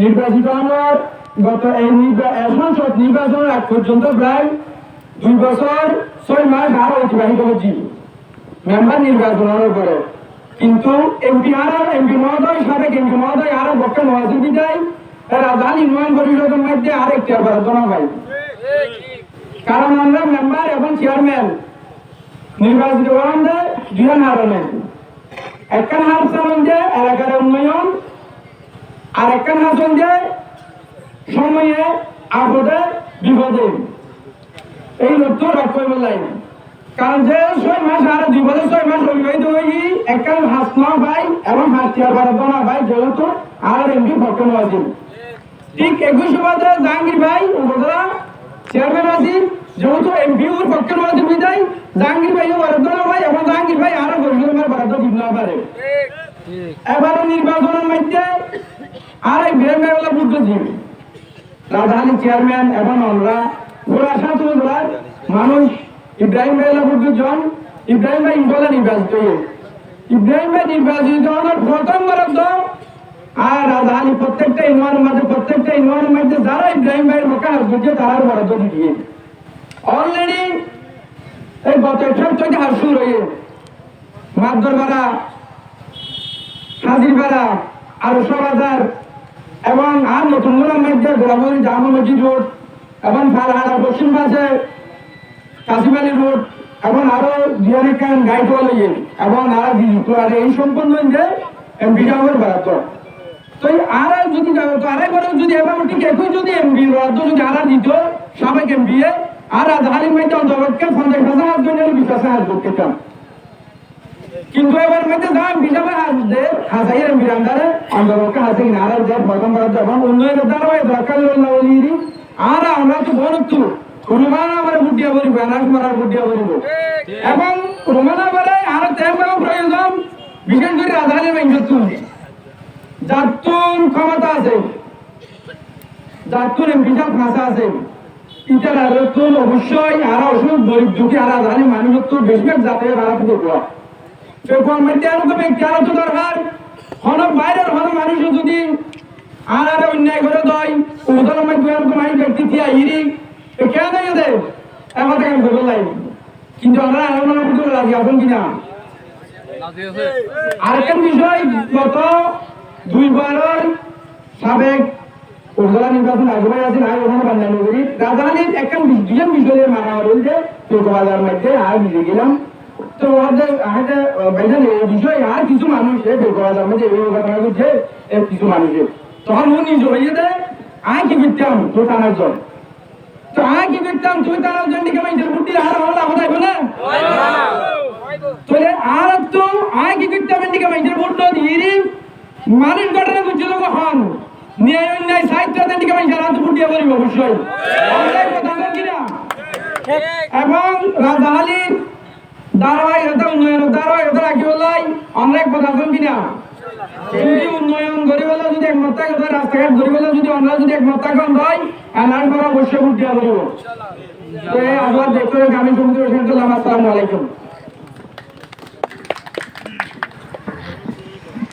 নির্বাচিত হওয়ার গত সংসদ নির্বাচনের আগ পর্যন্ত প্রায় 2 বছর 6 মাস আরো অতিবাহিত হচ্ছে মেম্বার নির্বাচন হওয়ার পরে, কিন্তু এমপি মহোদয় সাবেক এমপি মহোদয় আরো বক্তা মহাজির বিদায় রাজধানী উন্নয়ন পরিষদের মধ্যে আরেকটি আবর্জনা পাই। কারণ আমরা মেম্বার এবং চেয়ারম্যান নির্বাচিত করেন যে দুজন হারণে একখান হারছেন যে এলাকার উন্নয়ন আর একখান হাসন যে সময়ে আপদে বিপদে এই লক্ষ্য রক্ষা বললাই। কারণ যে 6 মাস আর 2 বছর 6 মাস অতিবাহিত হয়ে একখান হাস না পাই এবং হাসিয়ার ভারত না পাই যেহেতু আর এমপি পক্ষ আছে। ঠিক 21 বাদে জাহাঙ্গীর ভাই উপজেলা চেয়ারম্যান আছে, যেহেতু এমপি ওর পক্ষের মধ্যে বিদায় জাহাঙ্গীর ভাইও ভারত না পাই এবং জাহাঙ্গীর ভাই আরো পরিষদের ভারত দিব না পারে। এবার নির্বাচনের মধ্যে আর এই বিরঙ্গাগুলো বুঝতেছি রাজধানী চেয়ারম্যান এবং আমরা ঘোড়া সাথে ঘোড়ার মানুষ ইব্রাহিম ভাইলা বুঝুজন ইব্রাহিম ভাই বলে নির্বাচিত ইব্রাহিম ভাই নির্বাচিত হওয়ার প্রথম বরাদ্দ আর রাজধানী প্রত্যেকটা ইউনিয়নের মধ্যে যারা ইব্রাহিম ভাইয়ের পক্ষে হাত দিচ্ছে তারার বরাদ্দ দিয়ে অলরেডি এই গত 1 থেকে হাত শুরু হয়ে মাদর ভাড়া হাজির ভাড়া আর বাজার এবং আর নতুন মধ্যে গোলামুড়ি জামা মসজিদ রোড এবং ফালহারা পশ্চিম পাশে কাশিমালি রোড এবং আরো দুয়ারিকান গাইডওয়াল এবং আর এই সম্পূর্ণ যে এমপি সাহেবের বরাদ্দ। তো আর যদি যদি এবার ঠিক একই যদি এমপি বরাদ্দ যদি আর দিত সাবেক এমপি আর রাজধানীর মধ্যে অন্তর্ভুক্ত 50,000 জনের বিশ্বাসে হাত করতাম, কিন্তু এবার মধ্যে দাম বিশাল আসবে হাজাইয়ের বিরান্দারে অন্তর্ভুক্ত হাসে নারা যে প্রথম বরাদ্দ এবং উন্নয়নের দ্বারা দরকার আর আমরা তো বলতো রুমানা করে বুটিয়া বলিব আনাস মারার বুটিয়া বলিব এবং রুমানা করে আর তেমন প্রয়োজন বিশেষ করে রাজধানী ব্যাংকতুন যাতুন ক্ষমতা আছে যাতুন বিশাল ভাষা আছে ইটার আর তো অবশ্যই আর অসুখ গরিব দুঃখী আর রাজধানী মানুষ তো বেশিরভাগ জাতীয় ভাড়া দেবো সেখান মধ্যে আরো তো ব্যক্তি আরো তো দরকার হন বাইরের হন মানুষ যদি আর অন্যায় করে দেয় উদাহরণ মধ্যে মানুষ ব্যক্তি দিয়া ইরি কেন দেয় এবার কাম করতে লাই, কিন্তু আমরা আলোচনা করতে রাজি আছেন কিনা। আরেকটা বিষয় গত 2 বারের সাবেক উপজেলা নির্বাচন আগে আছেন আর ওখানে বান্ধানো করি রাজধানীর একটা দুজন বিষয়ে মানা হয়েছে চৌকবাজার মধ্যে আর বুঝে গেলাম। তো ওদের এই বিষয়ে আর কিছু মানুষ চৌকবাজার মধ্যে এই ঘটনা করছে কিছু মানুষের তখন ও নিজ হয়ে দেয় আয় কি করতাম তো টানার জন্য তো আয় কি করতাম তুই টানার জন্য বুদ্ধি আর হওয়া হতাইব না তাহলে আর তো আয় কি করতাম এদিকে মানুষের ভোট দিয়ে মানুষ ঘটনা করছে লোক হন ন্যায় অন্যায় সাহিত্য দিকে মানুষের হাত বুটিয়ে বলিব অবশ্যই কিনা এবং রাজধানীর ধারাবাহিকতা উন্নয়নের ধারাবাহিকতা রাখি বলাই অনেক কথা কিনা যদি উন্নয়ন গরিব যদি একমত থাকে রাস্তাঘাট গরিব যদি আমরা যদি একমত থাকে হয় এনার পর অবশ্যই বুটিয়া বলিব। তো আবার দেখতে আমি সমিতি আসসালামু আলাইকুম।